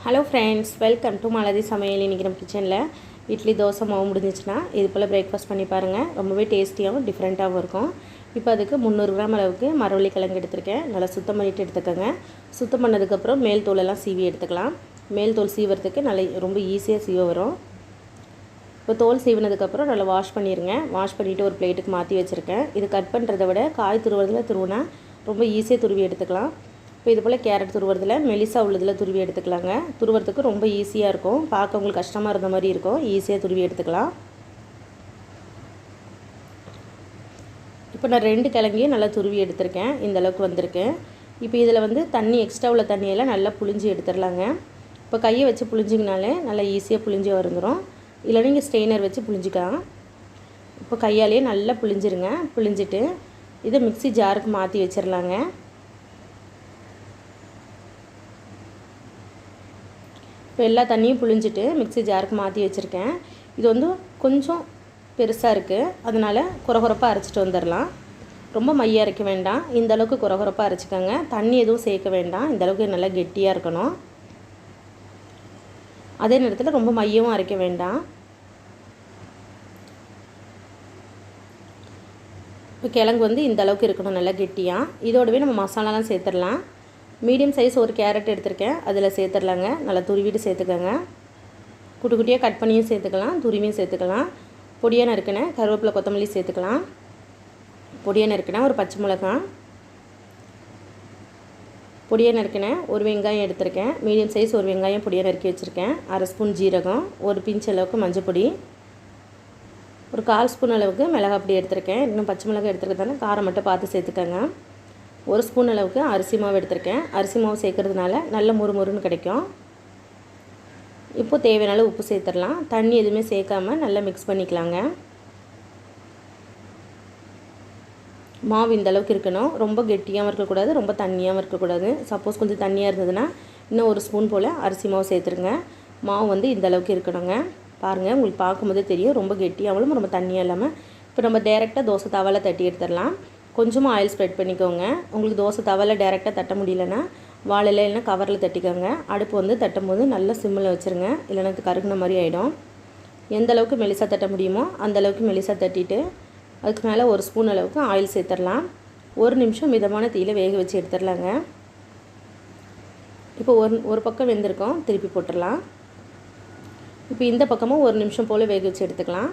Hello friends, welcome to Malathi சமையல். இன்றைக்கி நம்ம கிச்சனில் இட்லி தோசை மாவு முடிஞ்சிச்சுன்னா இது போல் பிரேக்ஃபாஸ்ட் பண்ணி பாருங்கள். ரொம்பவே டேஸ்டியாகவும் டிஃப்ரெண்ட்டாகவும் இருக்கும். இப்போ அதுக்கு 300 கிராம் அளவுக்கு மரவள்ளி கிழங்கு எடுத்துருக்கேன். நல்லா சுத்தம் பண்ணிவிட்டு எடுத்துக்கோங்க. சுத்தம் பண்ணதுக்கப்புறம் மேல் தோலெல்லாம் சீவி எடுத்துக்கலாம். மேல் தோல் சீவுறதுக்கு நல்லா ரொம்ப ஈஸியாக சீவ வரும். இப்போ தோல் சீவினதுக்கப்புறம் நல்லா வாஷ் பண்ணிடுங்க. வாஷ் பண்ணிவிட்டு ஒரு பிளேட்டுக்கு மாற்றி வச்சுருக்கேன். இது கட் பண்ணுறத விட காய் துருவுறதுல துருவினா ரொம்ப ஈஸியாக துருவி எடுத்துக்கலாம். இப்போ இது போல் கேரட் துருவுறதில் மெலிசா உள்ளதில் துருவி எடுத்துக்கலாங்க. துருவுறதுக்கு ரொம்ப ஈஸியாக இருக்கும். பார்க்க உங்களுக்கு கஷ்டமாக இருந்த மாதிரி இருக்கும். ஈஸியாக துருவி எடுத்துக்கலாம். இப்போ நான் 2 கிழங்கையும் நல்லா துருவி எடுத்திருக்கேன். இந்த அளவுக்கு வந்திருக்கு. இப்போ இதில் தண்ணி எக்ஸ்ட்ரா உள்ள தண்ணியெல்லாம் நல்லா புழிஞ்சு எடுத்துடலாங்க. இப்போ கையை வச்சு புழிஞ்சிங்கனாலே நல்லா ஈஸியாக புழிஞ்சு வந்துடும். இல்லை நீங்கள் ஸ்ட்ரெயினர் வச்சு புழிஞ்சிக்கலாம். இப்போ கையாலேயே நல்லா புழிஞ்சிருங்க. புழிஞ்சிட்டு இதை மிக்ஸி ஜாருக்கு மாற்றி வச்சிடலாங்க. இப்போ எல்லா தண்ணியும் புழிஞ்சிட்டு மிக்ஸி ஜாருக்கு மாற்றி வச்சுருக்கேன். இது கொஞ்சம் பெருசாக இருக்குது, அதனால் குறகுறப்பாக அரைச்சிட்டு வந்துடலாம். ரொம்ப மையாக அரைக்க வேண்டாம். இந்த அளவுக்கு குறகுறப்பாக அரைச்சிக்கோங்க. தண்ணி எதுவும் சேர்க்க வேண்டாம். இந்த அளவுக்கு நல்லா கெட்டியாக இருக்கணும். அதே நேரத்தில் ரொம்ப மையவும் அரைக்க வேண்டாம். இப்போ கிழங்கு இந்த அளவுக்கு இருக்கணும், நல்லா கெட்டியாக. இதோடவே நம்ம மசாலாலாம் சேர்த்துடலாம். மீடியம் சைஸ் ஒரு கேரட் எடுத்திருக்கேன், அதில் சேர்த்துடலாங்க. நல்லா துருவிட்டு சேர்த்துக்கோங்க. குட்டி குட்டியாக கட் பண்ணியும் சேர்த்துக்கலாம், துருவியும் சேர்த்துக்கலாம். பொடியாக நறுக்கின கருவேப்பிலை கொத்தமல்லி சேர்த்துக்கலாம். பொடியாக நறுக்கின ஒரு பச்சை மிளகாய், பொடியாக நறுக்கின ஒரு வெங்காயம் எடுத்திருக்கேன். மீடியம் சைஸ் ஒரு வெங்காயம் பொடியாக நறுக்கி வச்சுருக்கேன். 1/2 ஸ்பூன் ஜீரகம், ஒரு பிஞ்ச் அளவுக்கு மஞ்சள் பொடி, ஒரு 1/4 ஸ்பூன் அளவுக்கு மிளகாய் பொடி எடுத்திருக்கேன். இன்னும் பச்சை மிளகாய் எடுத்துருக்கிறதால காரம் மட்டும் பார்த்து சேர்த்துக்கோங்க. 1 ஸ்பூன் அளவுக்கு அரிசி மாவு எடுத்திருக்கேன். அரிசி மாவு சேர்க்கறதுனால நல்ல முறுமுறுன்னு கிடைக்கும். இப்போது தேவையான உப்பு சேர்த்துடலாம். தண்ணி எதுவுமே சேர்க்காமல் நல்லா மிக்ஸ் பண்ணிக்கலாங்க. மாவு இந்த அளவுக்கு இருக்கணும். ரொம்ப கெட்டியாகவும் இருக்கக்கூடாது, ரொம்ப தண்ணியாகவும் இருக்கக்கூடாது. சப்போஸ் கொஞ்சம் தண்ணியாக இருந்ததுன்னா இன்னும் 1 ஸ்பூன் போல் அரிசி மாவு சேர்த்துருங்க. மாவு இந்த அளவுக்கு இருக்கணுங்க. பாருங்கள், உங்களுக்கு பார்க்கும்போதே தெரியும். ரொம்ப கெட்டியாகவும் ரொம்ப தண்ணியாக இல்லாமல். இப்போ நம்ம டேரெக்டாக தோசை தவாவில் தட்டி எடுத்துடலாம். கொஞ்சமாக ஆயில் ஸ்ப்ரெட் பண்ணிக்கோங்க. உங்களுக்கு தோசை தவாவில் டேரெக்டாக தட்ட முடியலன்னா வாழையில் இல்லைன்னா கவரில் தட்டிக்கோங்க. அடுப்பு தட்டும் போது நல்லா சிம்மில் வச்சுருங்க, இல்லைன்னா கருகுன மாதிரி ஆகிடும். எந்த அளவுக்கு மெலிசா தட்ட முடியுமோ அந்தளவுக்கு மெலிசா தட்டிட்டு அதுக்கு மேலே 1 ஸ்பூன் அளவுக்கு ஆயில் சேர்த்துடலாம். 1 நிமிஷம் மிதமான தீயில வேக வச்சு எடுத்துடலாங்க. இப்போ ஒரு பக்கம் வெந்திருக்கோம், திருப்பி போட்டுடலாம். இப்போ இந்த பக்கமும் 1 நிமிஷம் போல் வேக வச்சு எடுத்துக்கலாம்.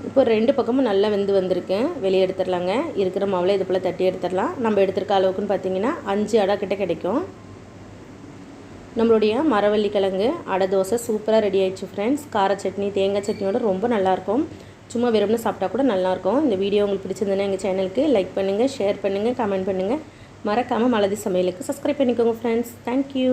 இப்போ 2 பக்கமும் நல்லா வந்திருக்கு. வெளியே எடுத்துடலாங்க. இருக்கிற மாவில் இது போல் தட்டி எடுத்துடலாம். நம்ம எடுத்துருக்க அளவுக்குன்னு பார்த்தீங்கன்னா 5 அடை கிட்ட கிடைக்கும். நம்மளுடைய மரவள்ளி கிழங்கு அடை தோசை சூப்பராக ரெடி ஆகிடுச்சு ஃப்ரெண்ட்ஸ். கார சட்னி தேங்காய் சட்னியோட ரொம்ப நல்லாயிருக்கும். சும்மா வெறும்னு சாப்பிட்டா கூட நல்லாயிருக்கும். இந்த வீடியோ உங்களுக்கு பிடிச்சிருந்ததுன்னா எங்கள் சேனலுக்கு லைக் பண்ணுங்கள், ஷேர் பண்ணுங்கள், கமெண்ட் பண்ணுங்கள். மறக்காமல் மலதி சமையலுக்கு சப்ஸ்கிரைப் பண்ணிக்கோங்க ஃப்ரெண்ட்ஸ். தேங்க்யூ.